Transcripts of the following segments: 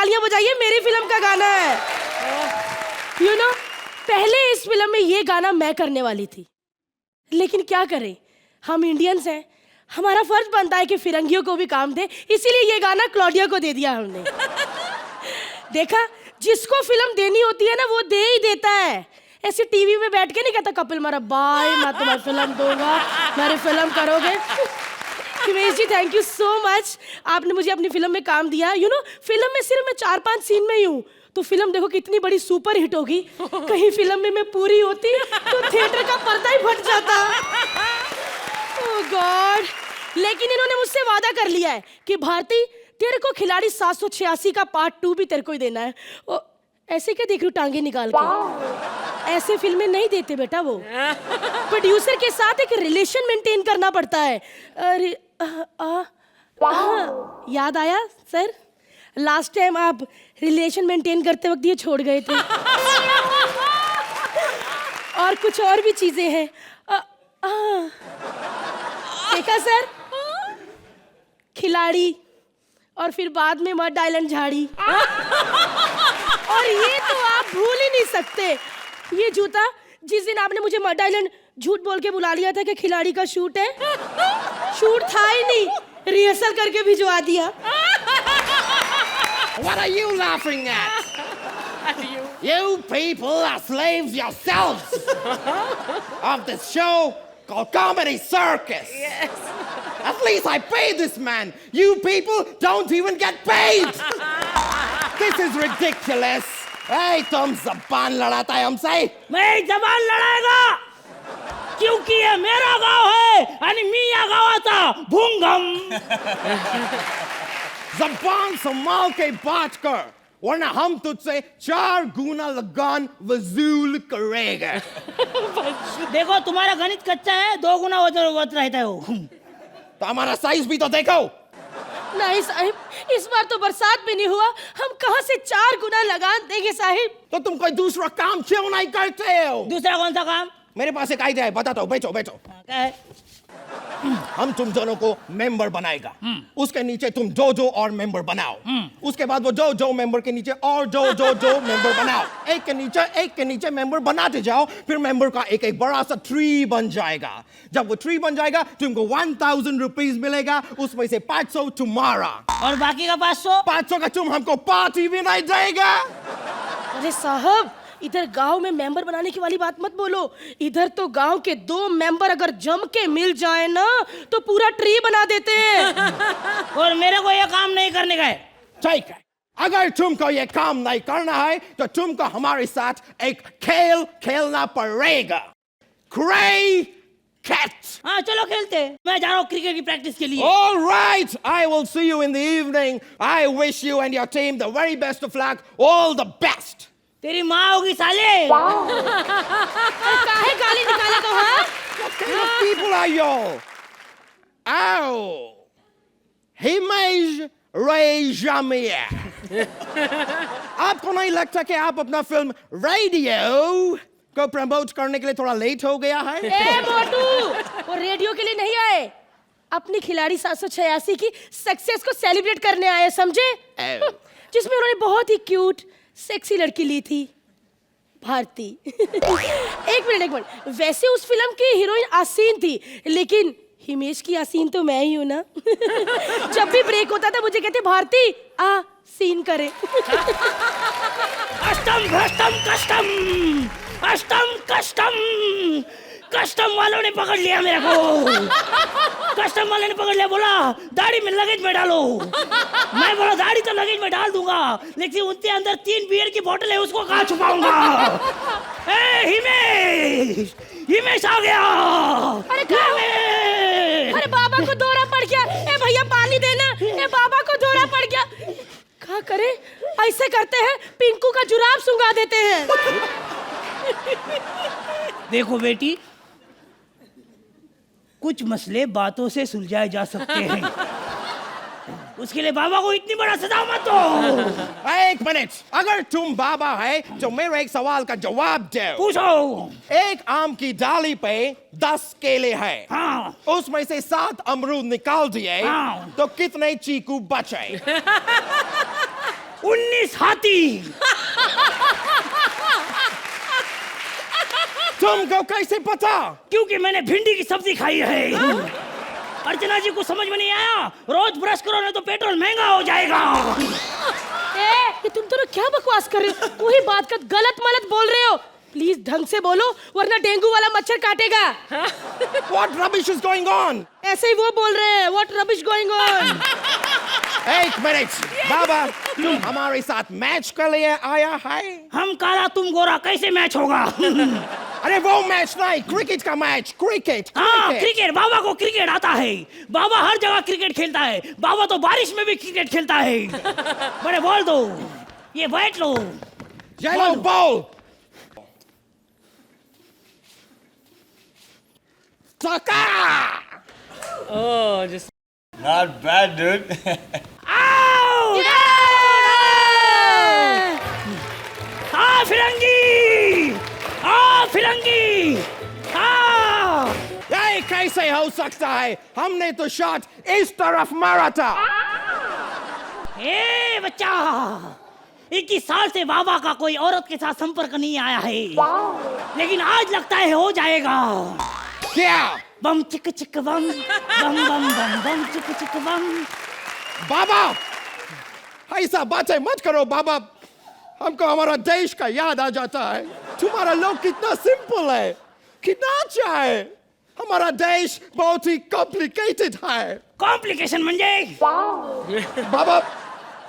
तालियां बजाइए, मेरी फिल्म का गाना है। यू नो, पहले इस फिल्म में ये गाना मैं करने वाली थी, लेकिन क्या करें, हम इंडियंस हैं, हमारा फर्ज बनता है कि फिरंगियों को भी काम दे, इसीलिए ये गाना क्लॉडिया को दे दिया हमने। देखा, जिसको फिल्म देनी होती है ना, वो दे ही देता है। ऐसे टीवी में बैठ के नहीं कहता कपिल मेरा बाय, मैं तुम्हें फिल्म दूंगा, मेरी फिल्म करोगे। हिमेश जी, थैंक यू सो मच, आपने मुझे अपनी फिल्म में काम दिया। यू नो, फिल्म में सिर्फ मैं 4-5 सीन में ही हूँ, तो फिल्म देखो कितनी बड़ी सुपर हिट होगी। कहीं फिल्म में मैं पूरी होती तो थिएटर का पर्दा ही फट जाता। ओह गॉड, लेकिन इन्होंने मुझसे वादा कर लिया है कि भारती, तेरे को खिलाड़ी 786 का पार्ट 2 भी तेरे को ही देना है। ऐसे क्या देख रही हूँ टांगे निकाल के? ऐसे फिल्में नहीं देते बेटा, वो प्रोड्यूसर के साथ एक रिलेशन मेंटेन करना पड़ता है। अरे याद आया सर, लास्ट टाइम आप रिलेशन मेंटेन करते वक्त ये छोड़ गए थे। और कुछ और भी चीजें हैं। देखा सर, खिलाड़ी और फिर बाद में मड आइलैंड झाड़ी। और ये तो आप भूल ही नहीं सकते, ये जूता जिस दिन आपने मुझे मड आइलैंड झूठ बोल के बुला लिया था कि खिलाड़ी का शूट है, शूट था ही नहीं, रिहर्सल करके भिजवा दिया। What are you laughing at? You people are slaves yourselves of this show called Comedy Circus. Yes. At least I pay this man. You people don't even get paid. This is ridiculous. Hey, तुम ज़बान लड़ाता है हमसे? मैं जबान लड़ाएगा, क्योंकि ये मेरा गांव है आणि मी या गावाचा भूंगम। ज़बान संभाल के बात कर, वरना हम तुझसे 4 गुना लगान वसूल करेंगे। देखो, तुम्हारा गणित कच्चा है, 2 गुना वजन रहता है वो। तो हमारा साइज भी तो देखो। नहीं साहिब, इस बार तो बरसात भी नहीं हुआ, हम कहाँ से 4 गुना लगान देंगे साहिब? तो तुम कोई दूसरा काम क्यों नहीं करते हो? दूसरा कौन सा काम? मेरे पास एक आइडिया है, बताता हूँ, बैठो बैठो। क्या है? हम तुम दोनों को मेंबर बनाएगा, उसके नीचे तुम जो और मेंबर बनाओ, उसके बाद वो जो मेंबर के नीचे और जो मेंबर बनाओ, एक के नीचे मेंबर बनाते जाओ, फिर मेंबर का एक बड़ा सा ट्री बन जाएगा। जब वो ट्री बन जाएगा, तुमको 1000 रुपीज मिलेगा, उसमें से 500 तुम्हारा और बाकी का 500 का तुम हमको पार्टी भी नहीं देगा। अरे साहब, इधर गांव में मेंबर बनाने की वाली बात मत बोलो, इधर तो गांव के 2 मेंबर अगर जम के मिल जाए ना, तो पूरा ट्री बना देते हैं। और मेरे को ये काम नहीं करने का है। ठीक है, अगर तुमको ये काम नहीं करना है, तो तुमको हमारे साथ एक खेल खेलना पड़ेगा, क्रिकेट। हाँ चलो खेलते हैं, मैं जा रहा हूँ क्रिकेट की प्रैक्टिस के लिए। All right, I will see you in the evening. I wish you and your team the very best of luck, all the best. तेरी माँ होगी साले। काहे गाली निकाले तो? हाँ, What kind of people are you? Oh, Himesh Reshammiya. आपको नहीं लगता कि आप अपना फिल्म रेडियो को प्रमोट करने के लिए थोड़ा लेट हो गया है? ए मोटू, वो रेडियो के लिए नहीं आए, अपनी खिलाड़ी 786 की सक्सेस को सेलिब्रेट करने आए, समझे? जिसमें उन्होंने बहुत ही क्यूट सेक्सी लड़की ली थी, भारती। एक मिनट, वैसे उस फिल्म की हीरोइन आसीन थी, लेकिन हिमेश की आसीन तो मैं ही हूं ना। जब भी ब्रेक होता था मुझे कहते, भारती आ सीन करे। Custom custom custom custom custom custom वालों ने पकड़ लिया मेरे को। कस्टम वाले ने पकड़ लिया, बोला दाढ़ी में लगेज में डालो। मैं बोला दाढ़ी तो लगेज में डाल दूंगा, लेकिन उसके अंदर 3 बियर की बोतल है, उसको कहाँ छुपाऊंगा? हिमेश, हिमेश आ गया। अरे अरे बाबा को दौरा पड़ गया। ए भैया पानी देना। ए बाबा को दौरा पड़ गया। क्या करे, ऐसे करते हैं, पिंकू का जुराब सुंगा देते हैं। देखो बेटी, कुछ मसले बातों से सुलझाए जा सकते हैं, उसके लिए बाबा को इतनी बड़ा सजा मत दो। एक मिनट, अगर तुम बाबा है तो मेरे एक सवाल का जवाब दो। पूछो। एक आम की डाली पे 10 केले हैं, हाँ। उसमें से 7 अमरूद निकाल दिए, हाँ। तो कितने चीकू बचे? 19 हाथी। तुमको कैसे पता? क्योंकि मैंने भिंडी की सब्जी खाई है। अर्चना जी को समझ में नहीं आया, रोज ब्रश करो नहीं तो पेट्रोल महंगा हो जाएगा। ये तुम दोनों क्या बकवास कर रहे हो? वही बात का गलत मलत बोल रहे हो। प्लीज ढंग से बोलो वरना डेंगू वाला मच्छर काटेगा। What rubbish is going on? ऐसे ही वो बोल रहे हैं, व्हाट रबिश गोइंग ऑन। एक मिनट, बाबा तुम हमारे साथ मैच के लिए आया है? हम काला तुम गोरा कैसे मैच होगा? अरे वो मैच नहीं, क्रिकेट का मैच। क्रिकेट हाँ क्रिकेट, बाबा को क्रिकेट आता है। बाबा हर जगह क्रिकेट खेलता है। बाबा तो बारिश में भी क्रिकेट खेलता है। बड़े बॉल दो, ये bat low. Yellow ball. Oh, just not bad, dude. Out! हाँ फिरंगी, हाँ फिरंगी, हाँ। ये कैसे हो सकता है? हमने तो शॉट इस तरफ मारा था। ए बच्चा, 21 साल से बाबा का कोई औरत के साथ संपर्क नहीं आया है, लेकिन आज लगता है हो जाएगा। क्या? बम चिक चिक बम, बम बम बम बम चिक चिक बम। बाबा ऐसा बातें मत करो बाबा, हमको हमारा देश का याद आ जाता है। तुम्हारा लोग कितना सिंपल है, कितना अच्छा है। हमारा देश बहुत ही कॉम्प्लिकेटेड है। कॉम्प्लिकेशन म्हणजे? बाबा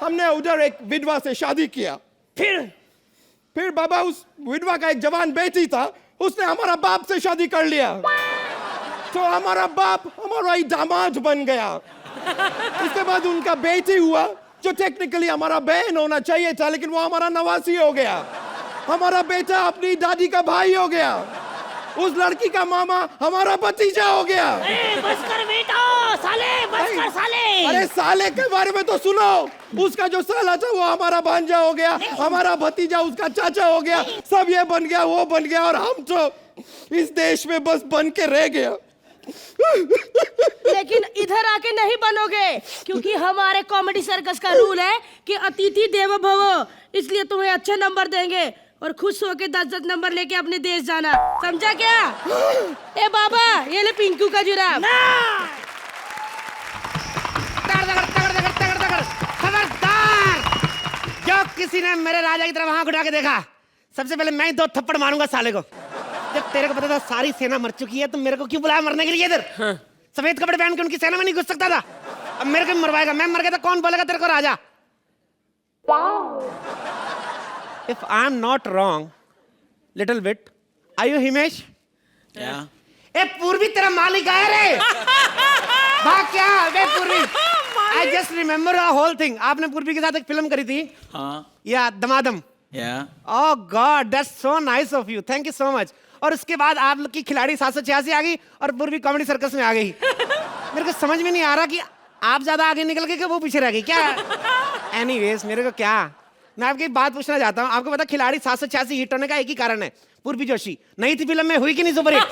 हमने उधर एक विधवा से शादी किया। फिर बाबा उस विधवा का एक जवान बेटी था, उसने हमारा बाप से शादी कर लिया, तो हमारा बाप हमारा ही दामाद बन गया। उसके बाद उनका बेटी हुआ, जो टेक्निकली हमारा बहन होना चाहिए था, लेकिन वो हमारा नवासी हो गया। हमारा बेटा अपनी दादी का भाई हो गया। उस लड़की का मामा हमारा भतीजा हो गया। बस कर बेटा, साले बस कर साले। अरे साले के बारे में तो सुनो। उसका जो साला था वो हमारा भांजा हो गया, हमारा भतीजा उसका चाचा हो गया। सब ये बन गया, वो बन गया, और हम तो इस देश में बस बन के रह गया। लेकिन इधर आके नहीं बनोगे, क्योंकि हमारे कॉमेडी सर्कस का रूल है कि अतिथि देवो भव, इसलिए तुम्हें अच्छे नंबर देंगे और खुश होके 10-10 नंबर लेके अपने देश जाना, समझा क्या? ए बाबा ये ले पिंकू का जुराब। खबरदार! जो किसी ने मेरे राजा की तरफ आंख उठा के देखा, सबसे पहले मैं 2 थप्पड़ मारूंगा साले को। जब तेरे को पता था सारी सेना मर चुकी है, तो मेरे को क्यों बुलाया मरने के लिए इधर? सफेद कपड़े पहन के उनकी सेना में नहीं घुस सकता था? अब मेरे को मरवाएगा। मैं मर गया तो कौन बोलेगा तेरे को राजा? If I'm not wrong, little bit, are you Himesh? Yeah. ए पूर्वी तेरा मालिक आया रे। भाग क्या? वे पूर्वी। I just remember a whole thing. आपने पूर्वी के साथ एक फिल्म करी थी। Huh? या दमादम। Yeah. Oh God, that's so nice of you. Thank you so much. और उसके बाद आप लोग की खिलाड़ी 786 आ गई और पूर्वी कॉमेडी सर्कस में आ गई। मेरे को समझ में नहीं आ रहा कि आप ज्यादा आगे निकल गए कि वो पीछे रह गई क्या? Anyways, मेरे को क्या, मैं आपकी एक बात पूछना चाहता हूँ। आपको पता खिलाड़ी 786 हिट होने का एक ही कारण है, पूर्वी जोशी। नई थी फिल्म में, हुई कि नहीं superhit?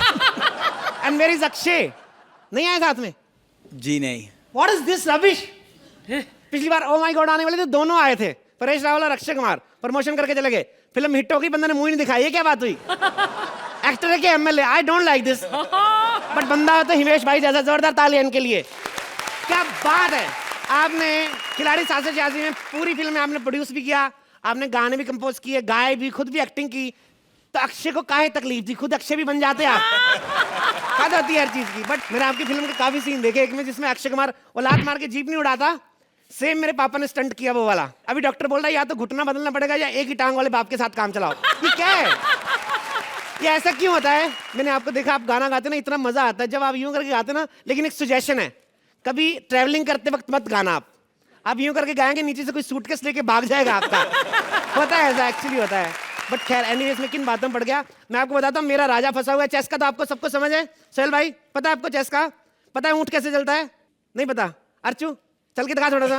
And where is Akshay? नहीं आया साथ में? जी नहीं। What is this rubbish? पिछली बार ओ माय गॉड आने वाले थे, दोनों आए थे, परेश रावल और अक्षय कुमार, प्रमोशन करके चले गए। फिल्म हिट हो गई, बंदा ने मुंह ही नहीं दिखाई। ये क्या बात हुई? एक्टर है कि MLA? I don't like this. But बंदा तो हिमेश भाई जैसा, जोरदार ताली इनके लिए। क्या बात है! आपने खिलाड़ी 786 में पूरी फिल्म में आपने प्रोड्यूस भी किया, आपने गाने भी कंपोज किए, गाए भी, खुद भी एक्टिंग की। तो अक्षय को काहे तकलीफ थी? खुद अक्षय भी बन जाते आप। हद होती है हर चीज की। बट मैंने आपकी फिल्म के काफी सीन देखे, एक में जिसमें अक्षय कुमार औलाद मार के जीप नहीं उड़ाता, सेम मेरे पापा ने स्टंट किया वो वाला। अभी डॉक्टर बोल रहा है या तो घुटना बदलना पड़ेगा या एक ही टांग वाले बाप के साथ काम चलाओ। ये क्या है? ये ऐसा क्यों होता है? मैंने आपको देखा, आप गाना गाते ना, इतना मजा आता है जब आप यूं करके गाते ना। लेकिन एक सजेशन है, कभी ट्रैवलिंग करते वक्त मत गाना। आप यूं करके गाएंगे, नीचे से कोई सूटकेस लेके भाग जाएगा आपका। होता है ऐसा, एक्चुअली होता है। बट खैर एनीवेज में किन बातों में पड़ गया। मैं आपको बताता हूँ, मेरा राजा फंसा हुआ है चेस का, तो आपको सबको समझ है। सोहेल भाई पता है आपको चेस का? पता है ऊंट कैसे चलता है? नहीं पता? अर्चू चल के दिखा थोड़ा सा।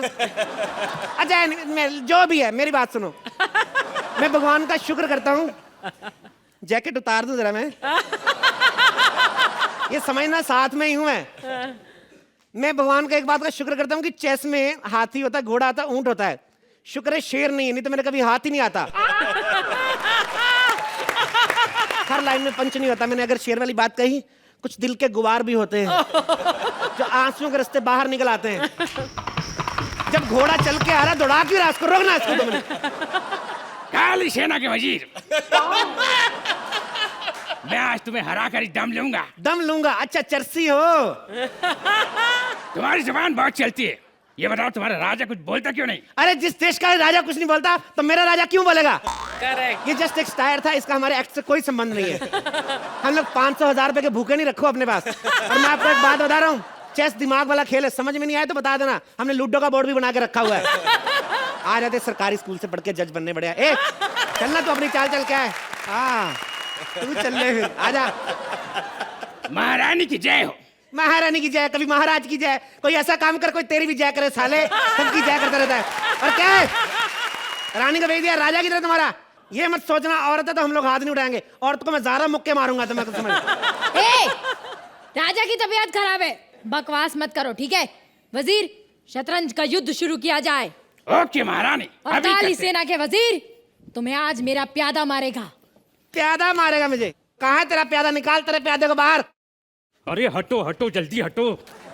अच्छा जो भी है, मेरी बात सुनो। मैं भगवान का शुक्र करता हूँ। जैकेट उतार दूं जरा मैं, ये समझना साथ में ही हूं मैं भगवान का एक बात का शुक्र करता हूँ कि चेस में हाथी होता है, घोड़ा होता है, ऊंट होता है। शुक्र है शेर नहीं है, नहीं तो मेरे कभी हाथ ही नहीं आता। हर लाइन में पंच नहीं होता। मैंने अगर शेर वाली बात कही, कुछ दिल के गुबार भी होते हैं जो आंसुओं के रास्ते बाहर निकल आते हैं। जब घोड़ा चल के आ रहा दौड़ा क्यों रहा, इसको रोकना इसको 2 मिनट। काली सेना के वजीर, मैं आज तुम्हें हरा कर दम लूंगा। दम लूंगा? अच्छा चर्सी हो। तुम्हारी जुबान बहुत चलती है, ये बताओ तुम्हारा राजा कुछ बोलता क्यों नहीं? अरे जिस देश का राजा कुछ नहीं बोलता तो मेरा राजा क्यों बोलेगा? Correct. ये जस्ट एक स्टायर था, इसका हमारे एक्ट से कोई संबंध नहीं है। हम लोग 500,000 रुपए के भूखे नहीं रखो अपने पास। और मैं आपको एक बात बता रहा हूँ, चेस दिमाग वाला खेल है, समझ में नहीं आया तो बता देना, हमने लूडो का बोर्ड भी बना के रखा हुआ है। आ जाते सरकारी स्कूल से पढ़ के जज बनने बढ़िया। ए चलना, तू अपनी चाल चल के आए। हाँ तू चल ले फिर, आजा। महारानी की जय हो। महारानी की जय, कभी महाराज की जय। कोई ऐसा काम कर कोई तेरी भी जय करे साले, सबकी जय करता रहता है। और क्या है, रानी को भेज दिया राजा की तरह तुम्हारा। ये मत सोचना औरत है तो हम लोग हाथ नहीं उठाएंगे, औरत को मैं ज़्यादा मुक्के मारूंगा तो मैं कुछ समझ। ए, राजा की तबीयत खराब है, बकवास मत करो, ठीक है? वजीर, शतरंज का युद्ध शुरू किया जाए। ओके महारानी। और अभी काली करते। सेना के वजीर, तुम्हें आज मेरा प्यादा मारेगा। प्यादा मारेगा मुझे? कहाँ है तेरा प्यादा? निकाल तेरे प्यादे को बाहर। अरे हटो हटो जल्दी हटो।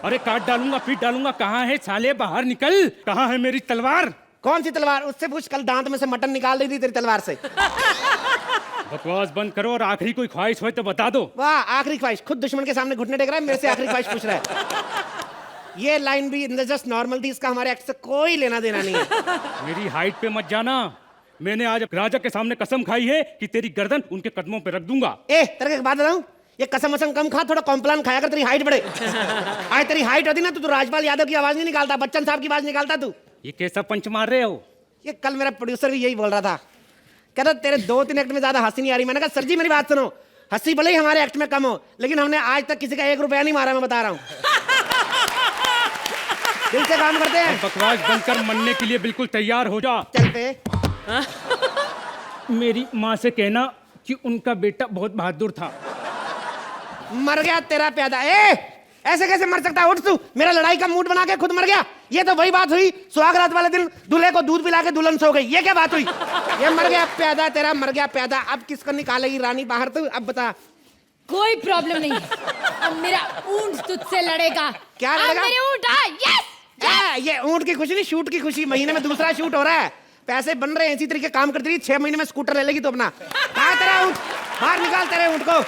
अरे काट डालूंगा पीट डालूंगा। कहाँ है साले, बाहर निकल। कहाँ है मेरी तलवार? कौन सी तलवार? उससे पूछ, कल दांत में से मटन निकाल दी थी तेरी तलवार से। बकवास बंद करो और आखिरी कोई ख्वाहिश हो तो बता दो। वाह, आखिरी ख्वाहिश? खुद दुश्मन के सामने घुटने टेक रहा है, मेरे से आखिरी ख्वाहिश पूछ रहा है। ये लाइन भी जस्ट नॉर्मल थी, इसका हमारे एक्ट से कोई लेना देना नहीं है। मेरी हाइट पे मत जाना। मैंने आज राजा के सामने कसम खाई है कि तेरी गर्दन उनके कदमों पे रख दूंगा। ए तेरे को एक बात बताऊं, ये कसम वसम कम खा, थोड़ा कॉम्प्लान खाया कर, तेरी हाइट बढ़े। आज तेरी हाइट होती ना तो तू राजपाल यादव की आवाज नहीं निकालता, बच्चन साहब की आवाज निकालता तू। ये कैसा पंच मार रहे हो? ये कल मेरा प्रोड्यूसर भी यही बोल रहा था, कहता तेरे 2-3 एक्ट में ज्यादा हंसी नहीं आ रही। मैंने कहा सर जी मेरी बात सुनो, हंसी भले ही हमारे एक्ट में कम हो, लेकिन हमने आज तक किसी का 1 रुपया नहीं मारा, मैं बता रहा हूँ। दिल से काम करते हैं। बकवास बंद कर, मरने के लिए बिल्कुल तैयार हो जा। चल पे। मेरी माँ से कहना कि उनका बेटा बहुत बहादुर था। मर गया तेरा प्यादा। ए ऐसे कैसे मर सकता है? उठ तू, मेरा लड़ाई का मूड बना के खुद मर गया। ये तो वही बात हुई, सुहागरात वाले दिन दूल्हे को दूध पिला के दुल्हन सो गई, ये क्या बात हुई? ये मर गया प्यादा तेरा, मर गया प्यादा। अब किसको निकालेगी रानी बाहर तू? अब बता। कोई प्रॉब्लम नहीं, अब मेरा ऊंट तुझसे लड़ेगा। क्या अब लड़ेगा? मेरे ऊंट, यस। ये ऊंट की खुशी नहीं, शूट की खुशी। महीने में दूसरा शूट हो रहा है, पैसे बन रहे हैं, इसी तरीके काम करती रही। 6 महीने में स्कूटर ले लेगी तो अपना। कहाँ तेरा ऊंट? बाहर निकाल तेरे ऊंट को।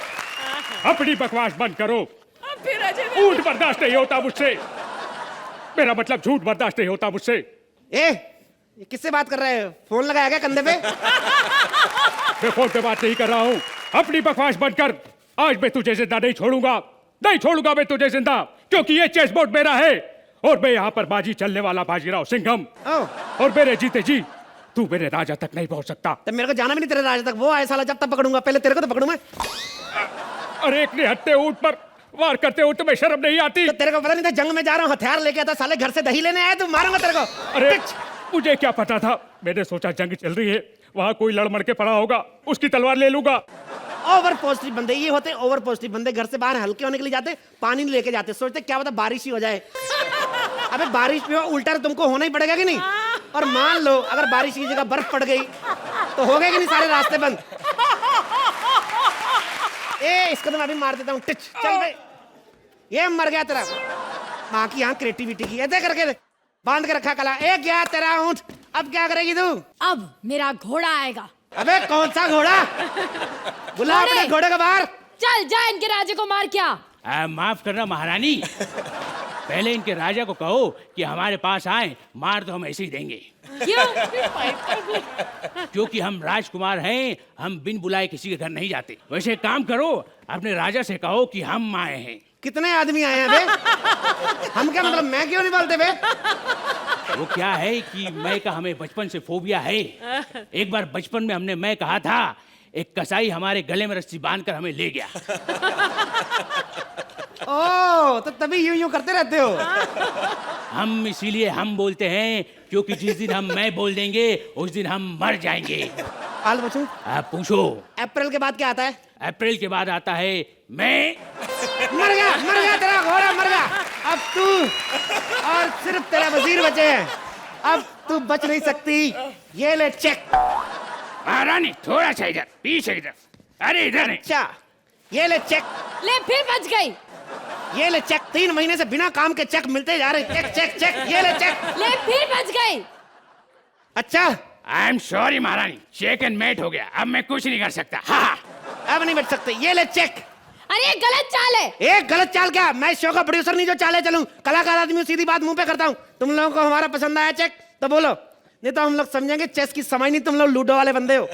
अपनी बकवास बंद करो। ऊंट बर्दाश्त नहीं होता मुझसे, मेरा मतलब झूठ बर्दाश्त नहीं होता मुझसे। ए ये किससे बात कर रहे हो? फोन लगाया क्या कंधे पे? मैं फोन पे बात नहीं कर रहा हूँ। अपनी बकवास बंद कर। आज मैं तुझे जिंदा नहीं छोड़ूंगा, नहीं छोड़ूंगा मैं तुझे जिंदा, क्योंकि ये चेस बोर्ड मेरा है और मैं यहाँ पर बाजी चलने वाला बाजीराव सिंघम। और मेरे जीते जी तू मेरे राजा तक नहीं पहुंच सकता। तो मेरे को जाना भी नहीं तेरे राजा तक, वो आए साला जब तक पकड़ूंगा, पहले तेरे को तो पकड़ूं मैं। अरे एक निहत्थे ऊंट पर वार करते हो तुम्हें शर्म नहीं आती? तो तेरे को पता नहीं था जंग में जा रहा हूँ, हथियार लेके आता, साले घर से दही लेने आया, तू मारूंगा तेरे को। अरे मुझे क्या पता था, मैंने सोचा जंग चल रही है, वहां कोई लड़ मड़ के पड़ा होगा, उसकी तलवार ले लूंगा। ओवर पॉजिटिव बंदे ये होते, ओवर पॉजिटिव बंदे घर से बाहर हल्के होने के लिए जाते, पानी नहीं लेके जाते, सोचते क्या पता बारिश ही हो जाए। अबे बारिश में उल्टा तो तुमको होना ही पड़ेगा कि नहीं? और मान लो अगर बारिश की जगह बर्फ पड़ गई तो हो गए कि नहीं सारे रास्ते बंद। ए इसको तो मैं अभी मार देता हूँ, टिच चल बे। ये मर गया तेरा, माँ की यहाँ क्रिएटिविटी की ऐसे करके बांध के रखा कला। ए गया तेरा ऊंट, अब क्या करेगी तू? अब मेरा घोड़ा आएगा। अबे कौन सा घोड़ा? बुला अपने घोड़े को बाहर। चल जा इनके राजे को मार क्या। माफ करना महारानी, पहले इनके राजा को कहो कि हमारे पास आए, मार तो हम ऐसे ही देंगे। क्यों? क्योंकि हम राजकुमार हैं, हम बिन बुलाए किसी के घर नहीं जाते। वैसे एक काम करो, अपने राजा से कहो कि हम आए हैं। कितने आदमी आए हैं बे? हम क्या मतलब, मैं क्यों नहीं बोलते बे? वो क्या है कि मैं का हमें बचपन से फोबिया है। एक बार बचपन में हमने मैं कहा था, एक कसाई हमारे गले में रस्सी बांधकर हमें ले गया। ओ तो तभी यूं यूं करते रहते हो। हम इसीलिए हम बोलते हैं क्योंकि जिस दिन हम मैं बोल देंगे उस दिन हम मर जाएंगे। हाल पूछूं? आप पूछो। अप्रैल के बाद क्या आता है? अप्रैल के बाद आता है मैं। मर गया तेरा घोड़ा, मर गया। अब तू और सिर्फ तेरा वजीर बचे हैं। अब तू बच नहीं सकती। ये ले चेक। महारानी थोड़ा सा इधर, पीछे इधर, अरे इधर नहीं। अच्छा, ये ले चेक। ले फिर बच गई। ये ले चेक। 3 महीने से बिना काम के चेक मिलते जा रहे। Check check check. ये ले चेक। ले फिर बच गई। अच्छा, आई एम सॉरी महारानी, चेक एंड मेट हो गया, अब मैं कुछ नहीं कर सकता। हाँ अब नहीं बच सकते। ये ले चेक। अरे ये गलत चाल है। एक गलत चाल क्या? मैं शो का प्रोड्यूसर नहीं जो चाले चलूं। कलाकार आदमी हूं, सीधी बात मुंह पे करता हूं। तुम लोगों को हमारा पसंद आया चेक तो बोलो, नहीं तो हम लोग समझेंगे चेस की समझ नहीं, तुम लोग लूडो वाले बंदे हो।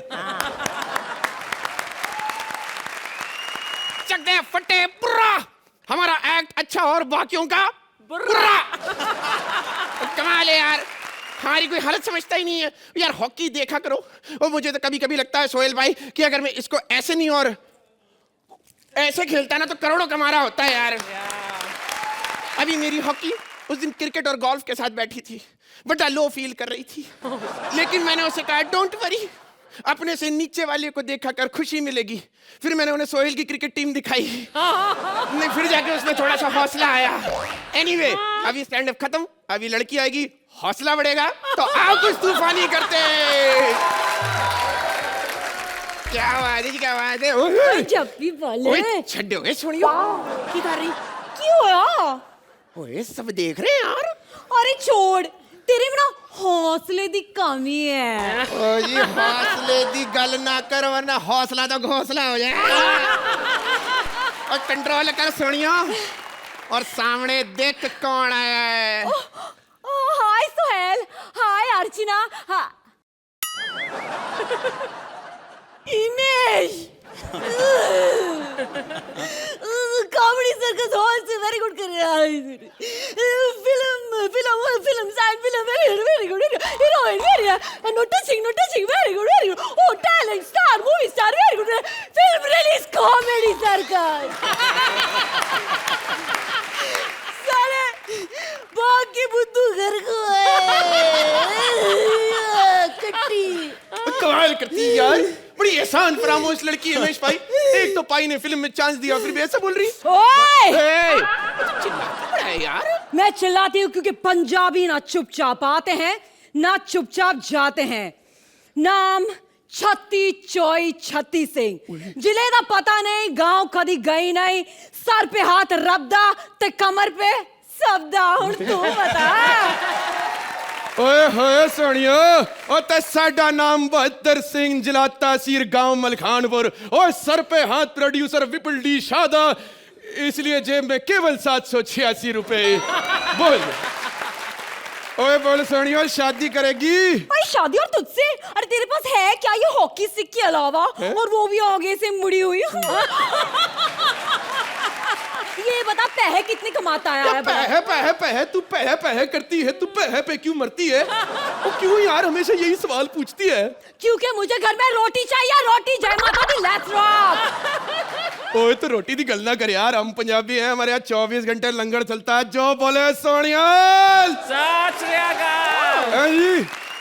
चक दे फटे बुर्रा। हमारा एक्ट अच्छा और बाकियों का बुर्रा। कमाल है यार, हमारी कोई हालत समझता ही नहीं है यार। हॉकी देखा करो। और मुझे तो कभी कभी लगता है सोहेल भाई कि अगर मैं इसको ऐसे नहीं और ऐसे खेलता ना तो करोड़ों कमा रहा होता है यार। अभी मेरी हॉकी उस दिन क्रिकेट और गोल्फ के साथ बैठी थी, बड़ा लो फील कर रही थी, लेकिन मैंने उसे कहा डोंट वरी, अपने से नीचे वाले को देखा कर खुशी मिलेगी। फिर मैंने उन्हें सोहेल की क्रिकेट टीम दिखाई, नहीं फिर जाके उसमें थोड़ा सा हौसला आया। एनीवे, अभी स्टैंड अप खत्म, अभी लड़की आएगी, हौसला बढ़ेगा, तो आओ कुछ तूफानी करते। क्या बात है जी, क्या बात है। ओए, जब भी बोले ओए छड्डे हो गए सोनियो, की कर रही? क्यों यार? ओए सब देख रहे हैं यार। अरे छोड़, तेरे में ना हौसले दी कमी है। ओ जी हौसले दी गल ना कर वरना हौसला तो घोसला हो जाए। और कंट्रोल कर सोनियो, और सामने देख कौन आया है। Hi Sohail, hi Archana, image. Comedy circus hall से वेरी गुड कर रहा है। Film film film side film very good heroine very noticing very good oh talent star movie star very good film release comedy circus. सारे बाकी बुद्धू घर को कट्टी कमाल करती है यार, बड़ी एहसान फरामोश लड़की है महेश भाई। एक तो पाई ने फिल्म में चांस दिया, फिर भी ऐसा बोल रही। ओए चिल्लाती बड़ा है यार। मैं चिल्लाती हूँ क्योंकि पंजाबी ना चुपचाप आते हैं ना चुपचाप जाते हैं। नाम छत्ती चोई छत्ती सिंह, जिले दा पता नहीं, गांव कदी गई नहीं, सर पे हाथ रबदा ते कमर पे सबदा। हुण तू बता। ओए होए सोनियो, ओ ते साडा नाम बहादुर सिंह, जिला तासीर गांव मलखानपुर, और सर पे हाथ प्रोड्यूसर विपुल डी शादा, इसलिए जेब में केवल 786 रुपए। बोल ओए बोल सोनियो, शादी करेगी? भाई शादी और तुझसे? अरे तेरे पास है क्या ये हॉकी स्टिक के अलावा? और वो भी आगे से मुड़ी हुई। ये बता पैसे कितने कमाता है? पैसे तू पैसे करती है, तू पैसे पे क्यों मरती है? वो क्यों यार हमेशा यही सवाल पूछती है? क्योंकि मुझे घर में रोटी चाहिए, रोटी। जय माता दी, लेट्स रॉक। ओए तो रोटी दी गल ना कर यार, हम पंजाबी हैं, हमारे यहाँ 24 घंटे लंगर चलता है। जो बोले सोनिया।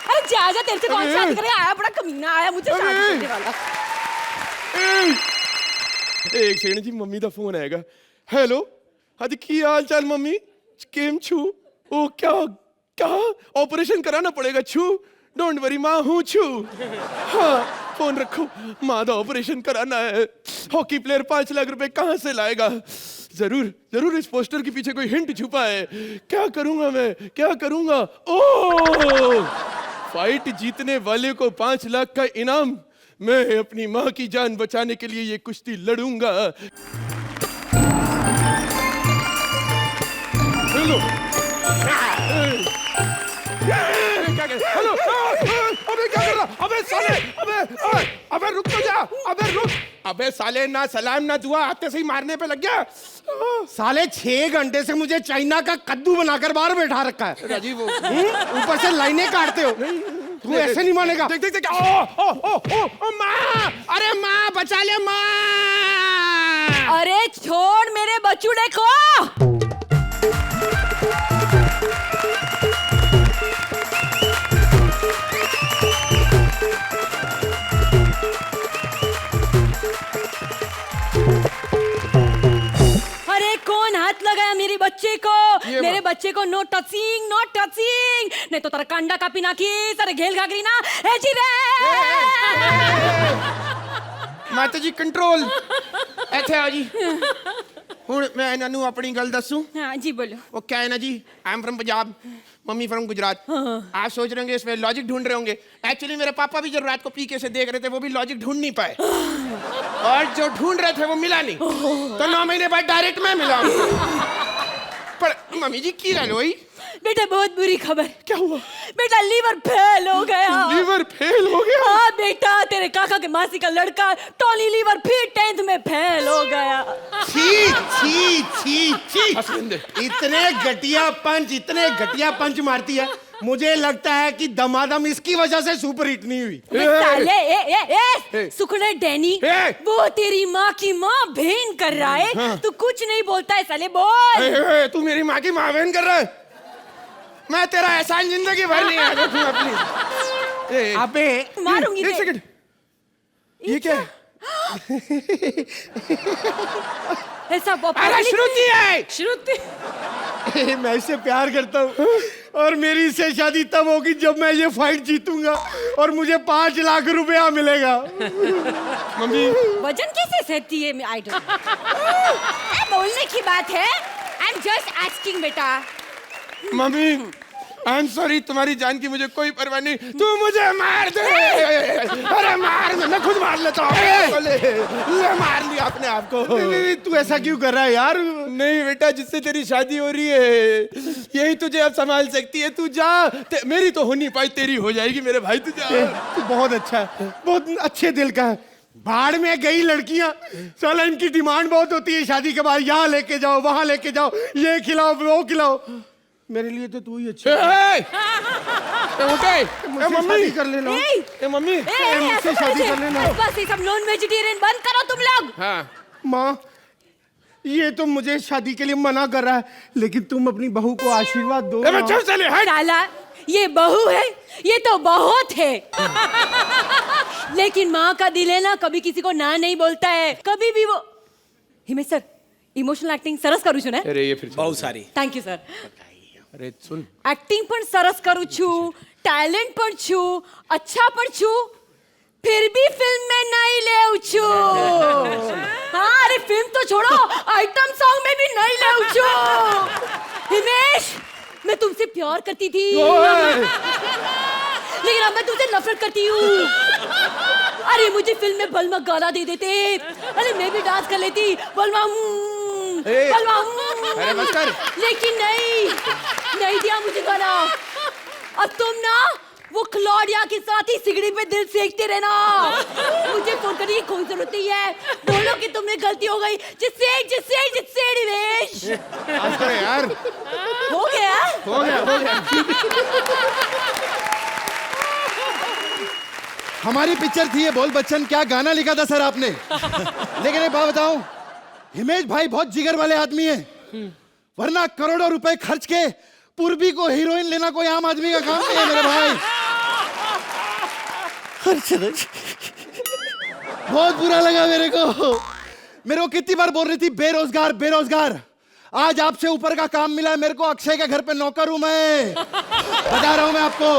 अरे जा जा, तेरे से कौन शादी करे आया? बड़ा कमीना आया, मुझे शादी करने वाला। एक सेकंड जी, मम्मी दा फोन आएगा। हेलो, हाँ जी, की हाल चाल मम्मी? केम छू? ओ क्या ऑपरेशन कराना पड़ेगा छू? डोंट वरी माँ हूँ छू। हाँ फोन रखो, माँ दा ऑपरेशन कराना है। हॉकी प्लेयर 5 लाख रुपए कहाँ से लाएगा? जरूर इस पोस्टर के पीछे कोई हिंट छुपा है। क्या करूंगा मैं, क्या करूंगा? ओ फाइट जीतने वाले को 5 लाख का इनाम। मैं अपनी माँ की जान बचाने के लिए ये कुश्ती लड़ूंगा। हेलो, हेलो, अबे क्या कर रहा? अबे साले, अबे रुक तो जा, अबे रुक। अबे साले, ना सलाम ना दुआ, आते से ही मारने पे लग गया। साले 6 घंटे से मुझे चाइना का कद्दू बनाकर बाहर बैठा रखा है। राजीव, ऊपर से लाइनें काटते हो। तू ऐसे नहीं मानेगा। देख ओ माँ, अरे माँ बचा ले माँ। अरे छोड़ मेरे बचूड़े को। अरे कौन हाथ लगाया मेरे बच्चे को? मेरे बच्चे को नो टचिंग नहीं तो तेरा कांडा का पिना की सारे घेल घागरी ना ए जी रे माता जी कंट्रोल ਇੱਥੇ ਆਓ ਜੀ ਹੁਣ ਮੈਂ ਇਹਨਾਂ ਨੂੰ ਆਪਣੀ ਗੱਲ ਦੱਸੂं हाँ जी बोलो वो क्या है ना जी I am from Punjab mummy from Gujarat आप सोच रहे होंगे इसमें लॉजिक ढूंढ रहे होंगे एक्चुअली मेरे पापा भी जब रात को पीके से देख रहे थे वो भी लॉजिक ढूंढ नहीं पाए और जो ढूंढ रहे थे वो मिला नहीं तो 9 महीने बाद डायरेक्ट मैं मिला पर मम्मी जी की गल हुई बेटा बहुत बुरी खबर क्या हुआ बेटा लीवर फेल हो गया लीवर फेल हो गया हाँ बेटा तेरे काका के मासी का लड़का टॉली लीवर फिर 10th में फेल हो गया छी छी छी छी इतने घटिया पंच मारती है मुझे लगता है कि दमादम इसकी वजह से सुपर हिट नहीं हुई साले ए सुखने डैनी वो तेरी माँ की माँ बहन कर रहा है तू कुछ नहीं बोलता है साले बोल तू मेरी माँ की माँ बहन कर रहा है मैं तेरा एहसान जिंदगी भर नहीं याद रखूं अपनी अबे मारूंगी एक सेकंड ये क्या है ऐसा अरे श्रुति है श्रुति मैं इससे प्यार करता हूँ और मेरी इससे शादी तब होगी जब मैं ये फाइट जीतूंगा और मुझे 5 लाख रुपया मिलेगा मम्मी वजन कैसे सहती है आई डोंट बोलने की बात है आई एम जस्ट आस्किंग बेटा मम्मी आई एम सॉरी तुम्हारी जान की मुझे कोई परवाह नहीं तू मुझे मार दे अरे मार मैं खुद मार लेता हूँ ले मार लिया अपने आप को नहीं, तू ऐसा क्यों कर रहा है यार नहीं बेटा जिससे तेरी शादी हो रही है यही तुझे अब संभाल सकती है तू जा मेरी तो हो नहीं पाई तेरी हो जाएगी मेरे भाई तू जा तू बहुत अच्छा है बहुत अच्छे दिल का है बाढ़ में गई लड़कियां साला इनकी डिमांड बहुत होती है शादी के बाद यहाँ लेके जाओ वहां लेके जाओ ये खिलाओ वो खिलाओ मेरे लिए तो तू ही अच्छा मम्मी कर लेना मम्मी मुझसे शादी कर लेना बस ये सब नॉन वेजिटेरियन बंद करो तुम लोग हाँ माँ ये तो मुझे शादी के लिए मना कर रहा है लेकिन तुम अपनी बहू को आशीर्वाद दो साला ये बहू है ये तो बहुत है लेकिन माँ का दिल है ना कभी किसी को ना नहीं बोलता है कभी भी वो हिमेश सर इमोशनल एक्टिंग सरस करू છું ને अरे ये फिर बहुत सारी थैंक यू सर अरे सुन एक्टिंग पण सरस करू છું ટેલેન્ટ પણ છું अच्छा પણ છું फिर भी फिल्म में नहीं ले छू हाँ अरे फिल्म तो छोड़ो आइटम सॉन्ग में भी नहीं ले छू हिमेश मैं तुमसे प्यार करती थी लेकिन अब मैं तुमसे नफरत करती हूँ अरे मुझे फिल्म में बलमा गाना दे देते अरे मैं भी डांस कर लेती बलमा अरे बस कर लेकिन नहीं दिया मुझे गाना अब तुम ना वो क्लॉडिया के साथ ही सिगड़ी पे दिल सेकते रहना मुझे फोन करने की कोई जरूरत नहीं है बोलो कि तुमने गलती हो गई जिससे निवेश यार हो गया हमारी पिक्चर थी ये बोल बच्चन क्या गाना लिखा था सर आपने लेकिन एक बात बताऊं हिमेश भाई बहुत जिगर वाले आदमी हैं वरना करोड़ों रुपए खर्च के पूर्वी को हीरोइन लेना कोई आम आदमी का काम नहीं है मेरे भाई बहुत बुरा लगा मेरे को कितनी बार बोल रही थी बेरोजगार आज आपसे ऊपर का काम मिला है मेरे को अक्षय के घर पे नौकर हूं मैं बता रहा हूं मैं आपको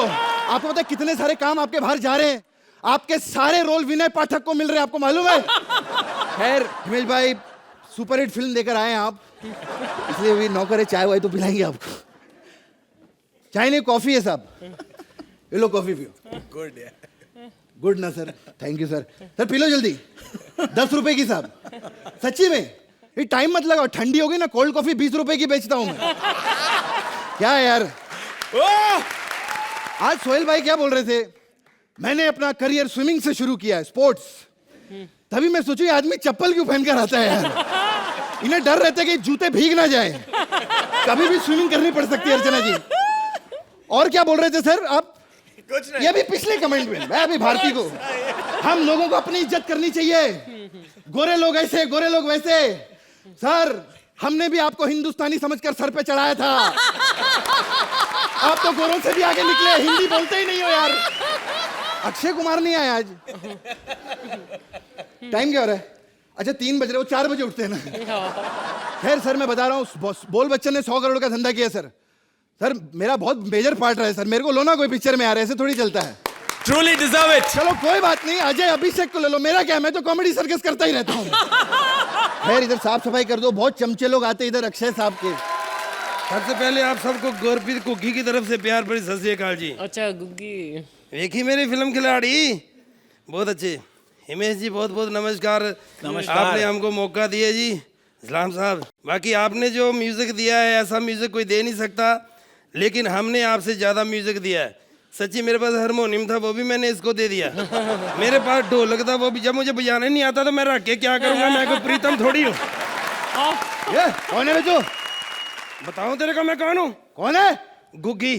पता है कितने सारे काम आपके बाहर जा रहे हैं आपके सारे रोल विनय पाठक को मिल रहे हैं आपको मालूम है खैर हिमेश भाई सुपरहिट फिल्म देकर आए हैं आप इसलिए अभी नौकर है चाय वाय तो पिलाएंगे आपको चाय नहीं कॉफी है साहब ये लो कॉफी पियो गुड ना सर थैंक यू सर पी लो जल्दी 10 रुपए की साहब सच्ची में ये टाइम मत लगाओ ठंडी होगी ना कोल्ड कॉफी 20 रुपए की बेचता हूं मैं क्या है यार आज सोहेल भाई क्या बोल रहे थे मैंने अपना करियर स्विमिंग से शुरू किया है स्पोर्ट्स तभी मैं सोचू ये आदमी चप्पल क्यों पहनकर आता है यार इन्हें डर रहता है कि जूते भीग ना जाए कभी भी स्विमिंग करनी पड़ सकती है अर्चना जी और क्या बोल रहे थे सर आप कुछ नहीं ये भी पिछले कमेंट में मैं अभी भारती को हम लोगों को अपनी इज्जत करनी चाहिए गोरे लोग ऐसे गोरे लोग वैसे सर हमने भी आपको हिंदुस्तानी समझकर सर पे चढ़ाया था आप तो गोरों से भी आगे निकले हिंदी बोलते ही नहीं हो यार अक्षय कुमार नहीं आया आज टाइम क्या हो रहा है अच्छा 3 बज रहे, वो 4 बजे उठते हैं ना। खैर सर, मैं बता रहा हूँ, बोल बच्चन ने 100 करोड़ का धंधा किया सर। सर मेरा बहुत मेजर पार्ट रहा है सर, मेरे को लो ना कोई पिक्चर में आ रहा है, ऐसे थोड़ी चलता है। Truly deserve it. चलो कोई बात नहीं, अजय अभिषेक को ले लो, मेरा क्या, मैं तो कॉमेडी सर्कस करता ही रहता हूँ। खैर इधर साफ सफाई कर दो, बहुत चमचे लोग आते इधर अक्षय साहब के। सबसे पहले आप सबको गुरप्रीत कुकी की तरफ से प्यार भरी सत श्री अकाल जी। अच्छा गुग्गी। देखी मेरी फिल्म खिलाड़ी, बहुत अच्छे। हिमेश जी बहुत बहुत नमस्कार, आपने हमको मौका दिया जी। इस्लाम साहब, बाकी आपने जो म्यूजिक दिया है ऐसा म्यूजिक कोई दे नहीं सकता, लेकिन हमने आपसे ज्यादा म्यूजिक दिया है। सच्ची मेरे पास हारमोनियम था, वो भी मैंने इसको दे दिया। मेरे पास ढोलक था, वो भी जब मुझे बजाने नहीं आता तो मैं रख के क्या करूंगा, मैं कोई प्रीतम थोड़ी हूँ। ये कौन है बच्चों? बताऊं तेरे को मैं कौन हूँ? कौन है? गुग्गी।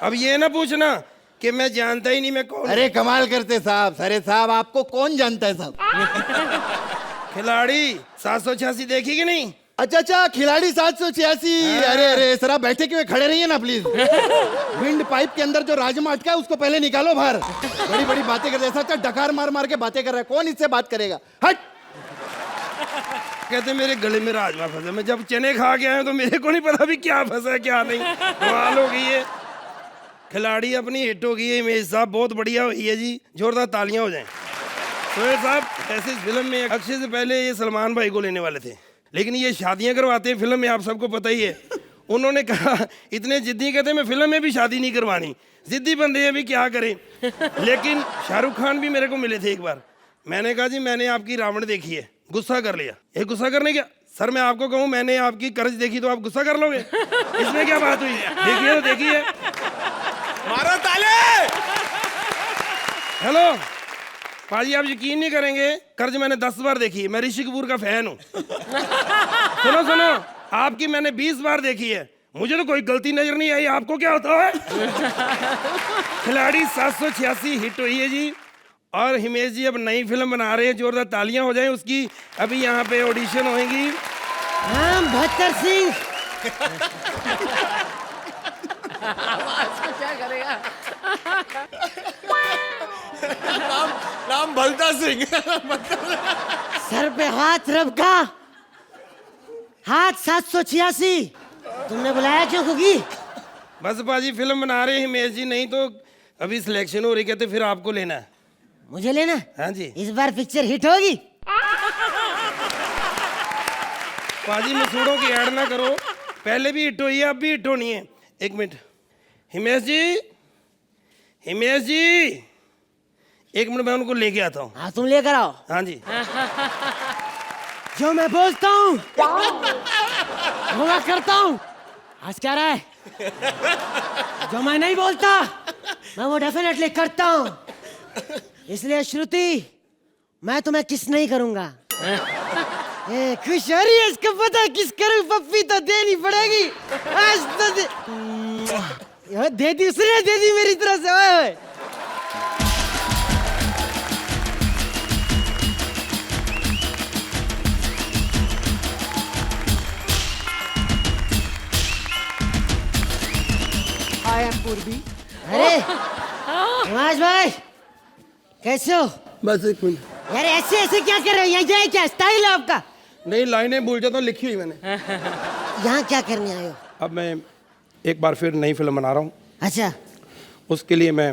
अब ये ना पूछना कि मैं जानता ही नहीं मैं कौन। अरे कमाल करते साहब, अरे साहब आपको कौन जानता है साहब? खिलाड़ी 786 देखी कि नहीं? अच्छा खिलाड़ी 786। अरे अरे सर आप बैठे क्यों, खड़े रहिए ना प्लीज। विंड पाइप के अंदर जो राजमा अटका है उसको पहले निकालो बाहर। बड़ी बड़ी बातें कर रहे हैं, अच्छा डकार मार मार के बातें कर रहा है, कौन इससे बात करेगा? हट। कहते मेरे गले में राजमा फंसा, मैं जब चने खा के आया तो मेरे को नहीं पता भी क्या फंसा है क्या नहीं। कमाल हो गई है। खिलाड़ी अपनी हिट हो गई है, इमेज साहब बहुत बढ़िया हुई है जी, जोरदार तालियां हो जाएं। सोहेल साहब, ऐसे इस फिल्म में अक्षय से पहले ये सलमान भाई को लेने वाले थे, लेकिन ये शादियां करवाते हैं फिल्म में, आप सबको पता ही है। उन्होंने कहा, इतने जिद्दी कहते मैं फिल्म में भी शादी नहीं करवानी, जिद्दी बंदे हैं, भी क्या करें। लेकिन शाहरुख खान भी मेरे को मिले थे एक बार, मैंने कहा जी मैंने आपकी रावण देखी है, गुस्सा कर लिया। ये गुस्सा करने क्या सर, मैं आपको कहूँ मैंने आपकी कर्ज देखी तो आप गुस्सा कर लोगे? इसमें क्या बात हुई? देखिए तो देखिए। मारो ताले। हेलो पाजी, आप यकीन नहीं करेंगे, कर्ज मैंने 10 बार देखी है, मैं ऋषि कपूर का फैन हूँ। सुनो सुनो, आपकी मैंने 20 बार देखी है, मुझे तो कोई गलती नजर नहीं आई, आपको क्या होता है? खिलाड़ी 786 हिट हुई है जी, और हिमेश जी अब नई फिल्म बना रहे हैं, जोरदार तालियां हो जाएं उसकी। अभी यहाँ पे ऑडिशन होएगी। हम भत्तर सिंह। नाम भलता सिंह। सर पे हाथ रब का, हाथ 786। तुमने बुलाया क्यों गुग्गी? बस पाजी फिल्म बना रहे हैं हिमेश जी, नहीं तो अभी सिलेक्शन हो रही, कहते फिर आपको लेना है। मुझे लेना? हाँ जी। इस बार पिक्चर हिट होगी? पाजी मसूड़ों की ऐड ना करो, पहले भी हिट हुई है, अब भी हिट होनी है। एक मिनट हिमेश जी, हिमेश जी एक मिनट, मैं उनको लेके आता हूँ। हाँ तुम लेकर आओ। हाँ जी। जो मैं बोलता हूँ वो मैं करता हूँ। आज क्या रहा है? जो मैं नहीं बोलता मैं वो डेफिनेटली करता हूँ। इसलिए श्रुति, मैं तुम्हें किस नहीं करूंगा। खुश हो रही है, इसको पता किस करूं, पप्पी तो देनी पड़ेगी आज तो दे दी उसने, दे दी मेरी तरफ से। ओए ओए आई एम पूर्वी। अरे हिमांश भाई कैसे हो? बस एक मिनट। यार ऐसे ऐसे क्या कर रहे हो? यहाँ क्या स्टाइल है आपका? नहीं, लाइनें भूल जाता हूँ, लिखी हुई मैंने। यहाँ क्या करने आए हो? अब मैं एक बार फिर नई फिल्म बना रहा हूँ, अच्छा उसके लिए मैं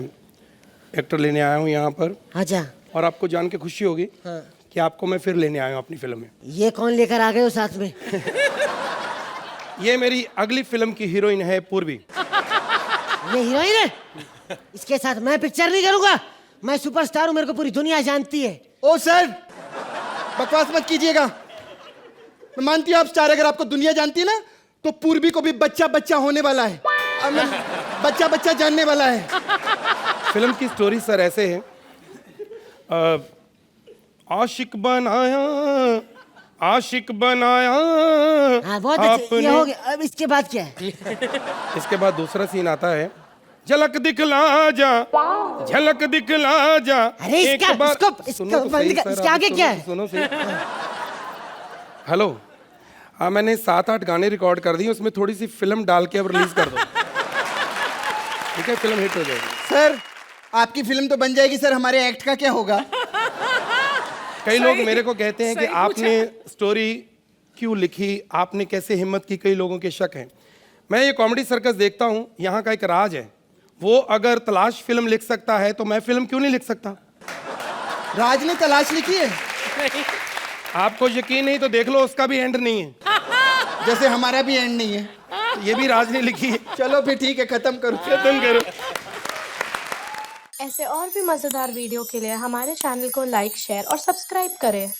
एक्टर लेने आया हूँ यहाँ पर। अच्छा। और आपको जान के खुशी होगी कि आपको मैं फिर लेने आया हूँ अपनी फिल्म में। ये कौन लेकर आ गए हो साथ में? ये मेरी अगली फिल्म की हीरोइन है पूर्वी। ये हीरोइन है? इसके साथ मैं पिक्चर नहीं करूंगा, मैं सुपरस्टार हूँ, मेरे को पूरी दुनिया जानती है। ओ सर बकवास मत कीजिएगा, मैं मानती हूँ आप स्टार, अगर आपको दुनिया जानती है ना तो पूर्वी को भी बच्चा बच्चा होने वाला है, बच्चा बच्चा जानने वाला है। फिल्म की स्टोरी सर ऐसे है, आशिक बनाया, आशिक बनाया। हाँ बहुत अच्छा, ये हो गया। अब इसके बाद क्या है? इसके बाद दूसरा सीन आता है, झलक दिखला जा, झलक दिखला जा। अरे इसका इसको बंद कर, इसके आगे क्या है? सुनो सही। हेलो, हाँ मैंने 7-8 गाने रिकॉर्ड कर दिए, उसमें थोड़ी सी फिल्म डाल के अब रिलीज कर दो, ठीक है? फिल्म हिट हो जाएगी। सर आपकी फिल्म तो बन जाएगी सर, हमारे एक्ट का क्या होगा? कई लोग मेरे को कहते हैं कि आपने स्टोरी क्यों लिखी, आपने कैसे हिम्मत की, कई लोगों के शक हैं। मैं ये कॉमेडी सर्कस देखता हूँ, यहाँ का एक राज है, वो अगर तलाश फिल्म लिख सकता है तो मैं फिल्म क्यों नहीं लिख सकता? राज ने तलाश लिखी है, आपको यकीन नहीं तो देख लो, उसका भी एंड नहीं है, जैसे हमारा भी एंड नहीं है। ये भी राज ने लिखी है। चलो फिर ठीक है, खत्म करो। खत्म करो। ऐसे और भी मज़ेदार वीडियो के लिए हमारे चैनल को लाइक, शेयर और सब्सक्राइब करें।